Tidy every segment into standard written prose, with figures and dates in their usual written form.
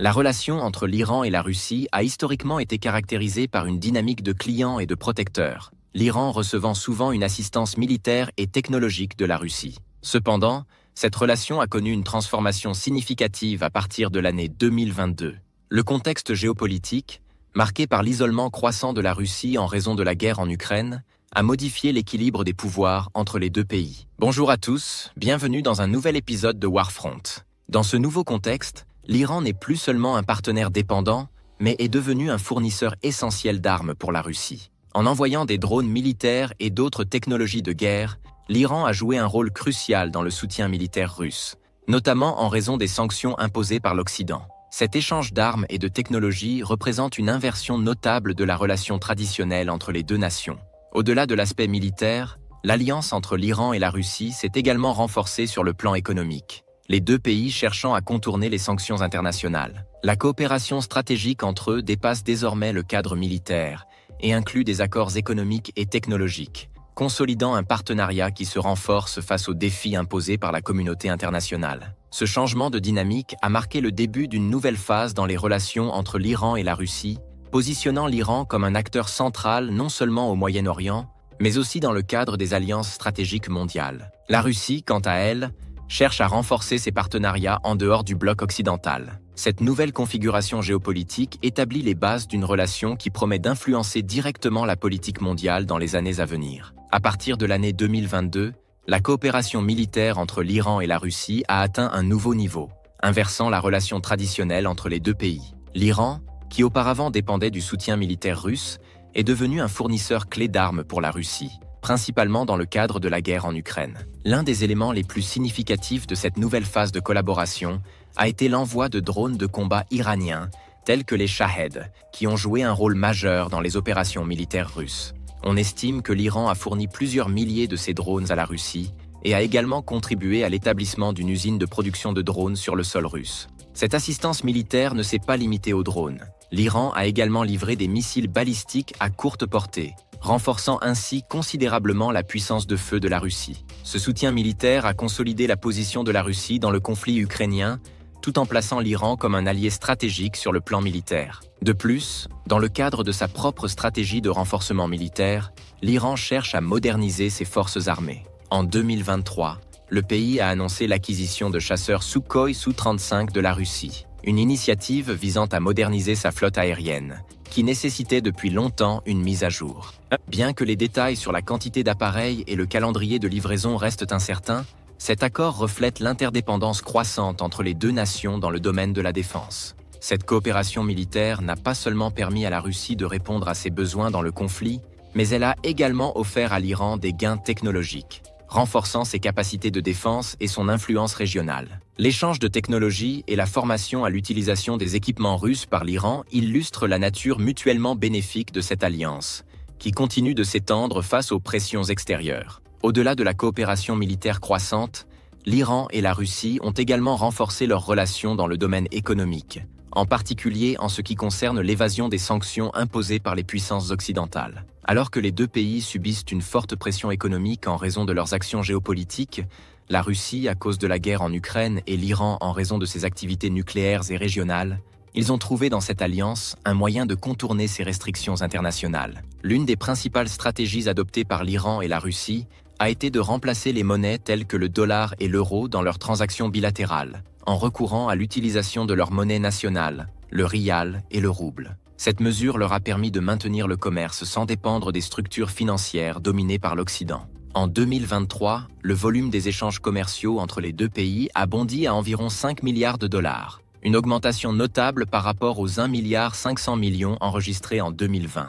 La relation entre l'Iran et la Russie a historiquement été caractérisée par une dynamique de client et de protecteur, l'Iran recevant souvent une assistance militaire et technologique de la Russie. Cependant, cette relation a connu une transformation significative à partir de l'année 2022. Le contexte géopolitique, marqué par l'isolement croissant de la Russie en raison de la guerre en Ukraine, a modifié l'équilibre des pouvoirs entre les deux pays. Bonjour à tous, bienvenue dans un nouvel épisode de Warfront. Dans ce nouveau contexte, l'Iran n'est plus seulement un partenaire dépendant, mais est devenu un fournisseur essentiel d'armes pour la Russie. En envoyant des drones militaires et d'autres technologies de guerre, l'Iran a joué un rôle crucial dans le soutien militaire russe, notamment en raison des sanctions imposées par l'Occident. Cet échange d'armes et de technologies représente une inversion notable de la relation traditionnelle entre les deux nations. Au-delà de l'aspect militaire, l'alliance entre l'Iran et la Russie s'est également renforcée sur le plan économique, les deux pays cherchant à contourner les sanctions internationales. La coopération stratégique entre eux dépasse désormais le cadre militaire et inclut des accords économiques et technologiques, consolidant un partenariat qui se renforce face aux défis imposés par la communauté internationale. Ce changement de dynamique a marqué le début d'une nouvelle phase dans les relations entre l'Iran et la Russie, positionnant l'Iran comme un acteur central non seulement au Moyen-Orient, mais aussi dans le cadre des alliances stratégiques mondiales. La Russie, quant à elle, cherche à renforcer ses partenariats en dehors du bloc occidental. Cette nouvelle configuration géopolitique établit les bases d'une relation qui promet d'influencer directement la politique mondiale dans les années à venir. À partir de l'année 2022, la coopération militaire entre l'Iran et la Russie a atteint un nouveau niveau, inversant la relation traditionnelle entre les deux pays. L'Iran, qui auparavant dépendait du soutien militaire russe, est devenu un fournisseur clé d'armes pour la Russie, principalement dans le cadre de la guerre en Ukraine. L'un des éléments les plus significatifs de cette nouvelle phase de collaboration a été l'envoi de drones de combat iraniens, tels que les Shahed, qui ont joué un rôle majeur dans les opérations militaires russes. On estime que l'Iran a fourni plusieurs milliers de ces drones à la Russie et a également contribué à l'établissement d'une usine de production de drones sur le sol russe. Cette assistance militaire ne s'est pas limitée aux drones. L'Iran a également livré des missiles balistiques à courte portée, renforçant ainsi considérablement la puissance de feu de la Russie. Ce soutien militaire a consolidé la position de la Russie dans le conflit ukrainien, tout en plaçant l'Iran comme un allié stratégique sur le plan militaire. De plus, dans le cadre de sa propre stratégie de renforcement militaire, l'Iran cherche à moderniser ses forces armées. En 2023, le pays a annoncé l'acquisition de chasseurs Sukhoi Su-35 de la Russie, une initiative visant à moderniser sa flotte aérienne, qui nécessitait depuis longtemps une mise à jour. Bien que les détails sur la quantité d'appareils et le calendrier de livraison restent incertains, cet accord reflète l'interdépendance croissante entre les deux nations dans le domaine de la défense. Cette coopération militaire n'a pas seulement permis à la Russie de répondre à ses besoins dans le conflit, mais elle a également offert à l'Iran des gains technologiques, renforçant ses capacités de défense et son influence régionale. L'échange de technologies et la formation à l'utilisation des équipements russes par l'Iran illustrent la nature mutuellement bénéfique de cette alliance, qui continue de s'étendre face aux pressions extérieures. Au-delà de la coopération militaire croissante, l'Iran et la Russie ont également renforcé leurs relations dans le domaine économique, en particulier en ce qui concerne l'évasion des sanctions imposées par les puissances occidentales. Alors que les deux pays subissent une forte pression économique en raison de leurs actions géopolitiques, la Russie à cause de la guerre en Ukraine et l'Iran en raison de ses activités nucléaires et régionales, ils ont trouvé dans cette alliance un moyen de contourner ces restrictions internationales. L'une des principales stratégies adoptées par l'Iran et la Russie a été de remplacer les monnaies telles que le dollar et l'euro dans leurs transactions bilatérales, en recourant à l'utilisation de leur monnaie nationale, le rial et le rouble. Cette mesure leur a permis de maintenir le commerce sans dépendre des structures financières dominées par l'Occident. En 2023, le volume des échanges commerciaux entre les deux pays a bondi à environ 5 milliards de dollars, une augmentation notable par rapport aux 1,5 milliard enregistrés en 2020.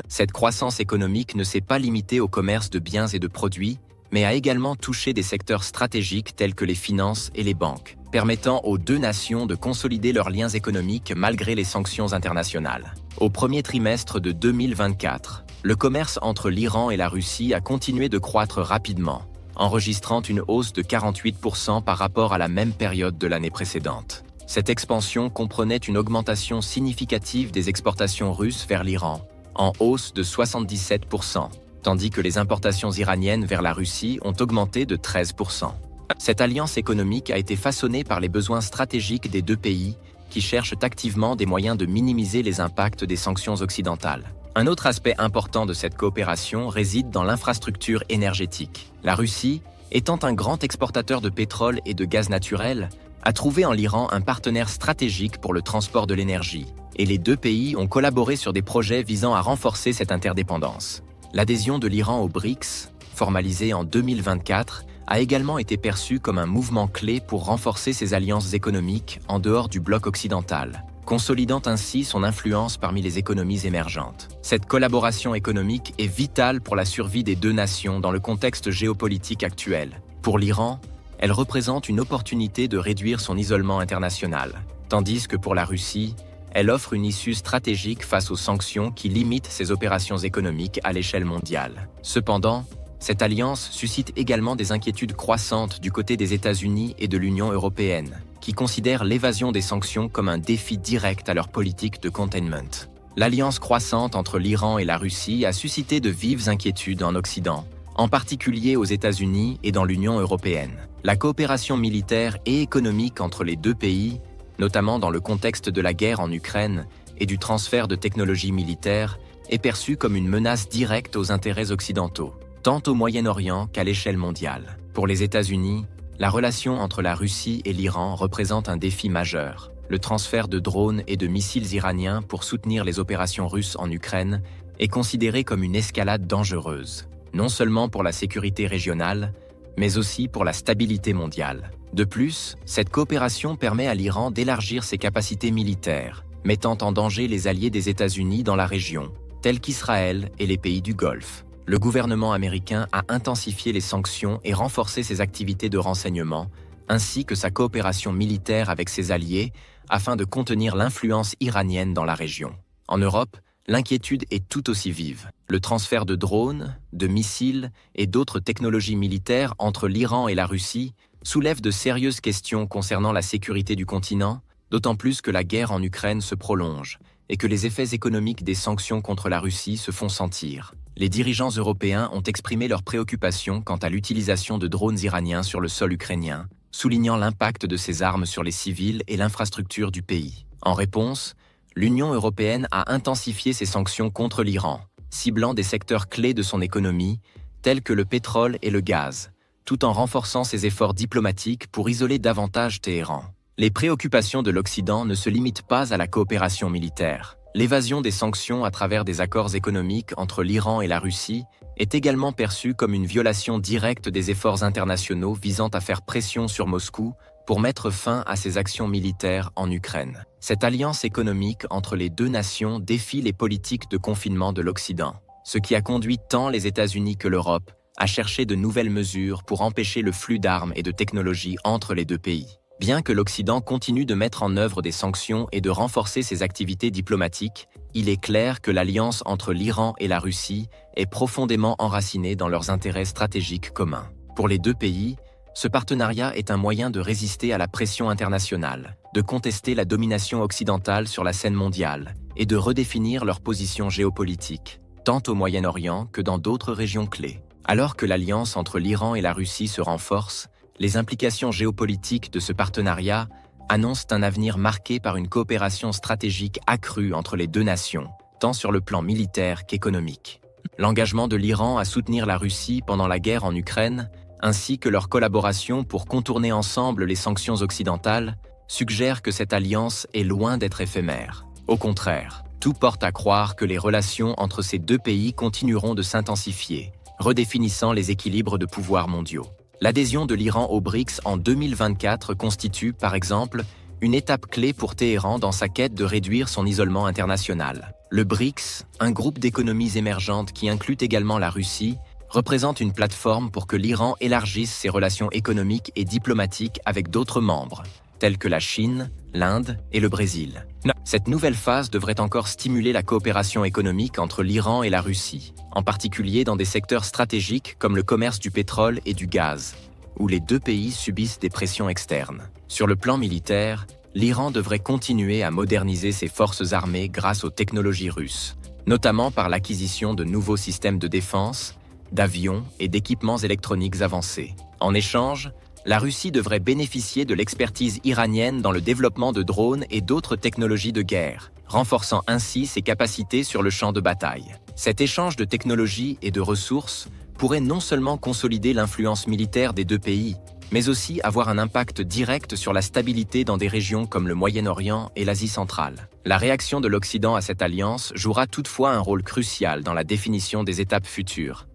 Cette croissance économique ne s'est pas limitée au commerce de biens et de produits, mais a également touché des secteurs stratégiques tels que les finances et les banques, permettant aux deux nations de consolider leurs liens économiques malgré les sanctions internationales. Au premier trimestre de 2024, le commerce entre l'Iran et la Russie a continué de croître rapidement, enregistrant une hausse de 48% par rapport à la même période de l'année précédente. Cette expansion comprenait une augmentation significative des exportations russes vers l'Iran, en hausse de 77%, tandis que les importations iraniennes vers la Russie ont augmenté de 13%. Cette alliance économique a été façonnée par les besoins stratégiques des deux pays, qui cherchent activement des moyens de minimiser les impacts des sanctions occidentales. Un autre aspect important de cette coopération réside dans l'infrastructure énergétique. La Russie, étant un grand exportateur de pétrole et de gaz naturel, a trouvé en l'Iran un partenaire stratégique pour le transport de l'énergie, et les deux pays ont collaboré sur des projets visant à renforcer cette interdépendance. L'adhésion de l'Iran aux BRICS, formalisée en 2024, a également été perçue comme un mouvement clé pour renforcer ses alliances économiques en dehors du bloc occidental, consolidant ainsi son influence parmi les économies émergentes. Cette collaboration économique est vitale pour la survie des deux nations dans le contexte géopolitique actuel. Pour l'Iran, elle représente une opportunité de réduire son isolement international, tandis que pour la Russie, elle offre une issue stratégique face aux sanctions qui limitent ses opérations économiques à l'échelle mondiale. Cependant, cette alliance suscite également des inquiétudes croissantes du côté des États-Unis et de l'Union européenne, qui considèrent l'évasion des sanctions comme un défi direct à leur politique de containment. L'alliance croissante entre l'Iran et la Russie a suscité de vives inquiétudes en Occident, en particulier aux États-Unis et dans l'Union européenne. La coopération militaire et économique entre les deux pays, notamment dans le contexte de la guerre en Ukraine et du transfert de technologies militaires, est perçue comme une menace directe aux intérêts occidentaux, tant au Moyen-Orient qu'à l'échelle mondiale. Pour les États-Unis, la relation entre la Russie et l'Iran représente un défi majeur. Le transfert de drones et de missiles iraniens pour soutenir les opérations russes en Ukraine est considéré comme une escalade dangereuse, non seulement pour la sécurité régionale, mais aussi pour la stabilité mondiale. De plus, cette coopération permet à l'Iran d'élargir ses capacités militaires, mettant en danger les alliés des États-Unis dans la région, tels qu'Israël et les pays du Golfe. Le gouvernement américain a intensifié les sanctions et renforcé ses activités de renseignement, ainsi que sa coopération militaire avec ses alliés, afin de contenir l'influence iranienne dans la région. En Europe, l'inquiétude est tout aussi vive. Le transfert de drones, de missiles et d'autres technologies militaires entre l'Iran et la Russie soulève de sérieuses questions concernant la sécurité du continent, d'autant plus que la guerre en Ukraine se prolonge et que les effets économiques des sanctions contre la Russie se font sentir. Les dirigeants européens ont exprimé leurs préoccupations quant à l'utilisation de drones iraniens sur le sol ukrainien, soulignant l'impact de ces armes sur les civils et l'infrastructure du pays. En réponse, l'Union européenne a intensifié ses sanctions contre l'Iran, ciblant des secteurs clés de son économie, tels que le pétrole et le gaz, tout en renforçant ses efforts diplomatiques pour isoler davantage Téhéran. Les préoccupations de l'Occident ne se limitent pas à la coopération militaire. L'évasion des sanctions à travers des accords économiques entre l'Iran et la Russie est également perçue comme une violation directe des efforts internationaux visant à faire pression sur Moscou pour mettre fin à ses actions militaires en Ukraine. Cette alliance économique entre les deux nations défie les politiques de confinement de l'Occident, ce qui a conduit tant les États-Unis que l'Europe à chercher de nouvelles mesures pour empêcher le flux d'armes et de technologies entre les deux pays. Bien que l'Occident continue de mettre en œuvre des sanctions et de renforcer ses activités diplomatiques, il est clair que l'alliance entre l'Iran et la Russie est profondément enracinée dans leurs intérêts stratégiques communs. Pour les deux pays, ce partenariat est un moyen de résister à la pression internationale, de contester la domination occidentale sur la scène mondiale et de redéfinir leur position géopolitique, tant au Moyen-Orient que dans d'autres régions clés. Alors que l'alliance entre l'Iran et la Russie se renforce, les implications géopolitiques de ce partenariat annoncent un avenir marqué par une coopération stratégique accrue entre les deux nations, tant sur le plan militaire qu'économique. L'engagement de l'Iran à soutenir la Russie pendant la guerre en Ukraine, ainsi que leur collaboration pour contourner ensemble les sanctions occidentales, suggère que cette alliance est loin d'être éphémère. Au contraire, tout porte à croire que les relations entre ces deux pays continueront de s'intensifier, redéfinissant les équilibres de pouvoir mondiaux. L'adhésion de l'Iran aux BRICS en 2024 constitue, par exemple, une étape clé pour Téhéran dans sa quête de réduire son isolement international. Le BRICS, un groupe d'économies émergentes qui inclut également la Russie, représente une plateforme pour que l'Iran élargisse ses relations économiques et diplomatiques avec d'autres membres, tels que la Chine, l'Inde et le Brésil. Cette nouvelle phase devrait encore stimuler la coopération économique entre l'Iran et la Russie, en particulier dans des secteurs stratégiques comme le commerce du pétrole et du gaz, où les deux pays subissent des pressions externes. Sur le plan militaire, l'Iran devrait continuer à moderniser ses forces armées grâce aux technologies russes, notamment par l'acquisition de nouveaux systèmes de défense, d'avions et d'équipements électroniques avancés. En échange, La Russie devrait bénéficier de l'expertise iranienne dans le développement de drones et d'autres technologies de guerre, renforçant ainsi ses capacités sur le champ de bataille. Cet échange de technologies et de ressources pourrait non seulement consolider l'influence militaire des deux pays, mais aussi avoir un impact direct sur la stabilité dans des régions comme le Moyen-Orient et l'Asie centrale. La réaction de l'Occident à cette alliance jouera toutefois un rôle crucial dans la définition des étapes futures.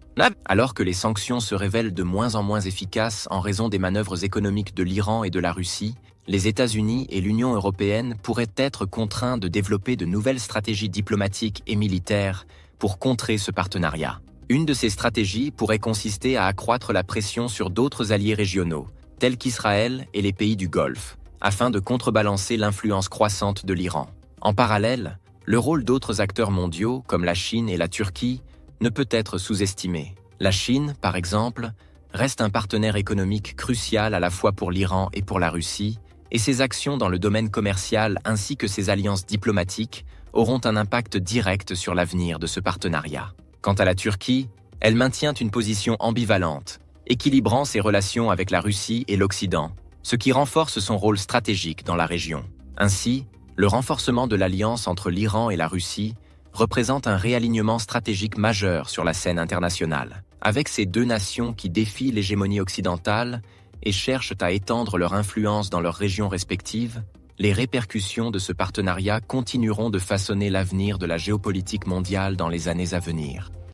Alors que les sanctions se révèlent de moins en moins efficaces en raison des manœuvres économiques de l'Iran et de la Russie, les États-Unis et l'Union européenne pourraient être contraints de développer de nouvelles stratégies diplomatiques et militaires pour contrer ce partenariat. Une de ces stratégies pourrait consister à accroître la pression sur d'autres alliés régionaux, tels qu'Israël et les pays du Golfe, afin de contrebalancer l'influence croissante de l'Iran. En parallèle, le rôle d'autres acteurs mondiaux, comme la Chine et la Turquie, ne peut être sous-estimé. La Chine, par exemple, reste un partenaire économique crucial à la fois pour l'Iran et pour la Russie, et ses actions dans le domaine commercial ainsi que ses alliances diplomatiques auront un impact direct sur l'avenir de ce partenariat. Quant à la Turquie, elle maintient une position ambivalente, équilibrant ses relations avec la Russie et l'Occident, ce qui renforce son rôle stratégique dans la région. Ainsi, le renforcement de l'alliance entre l'Iran et la Russie représente un réalignement stratégique majeur sur la scène internationale. Avec ces deux nations qui défient l'hégémonie occidentale et cherchent à étendre leur influence dans leurs régions respectives, les répercussions de ce partenariat continueront de façonner l'avenir de la géopolitique mondiale dans les années à venir.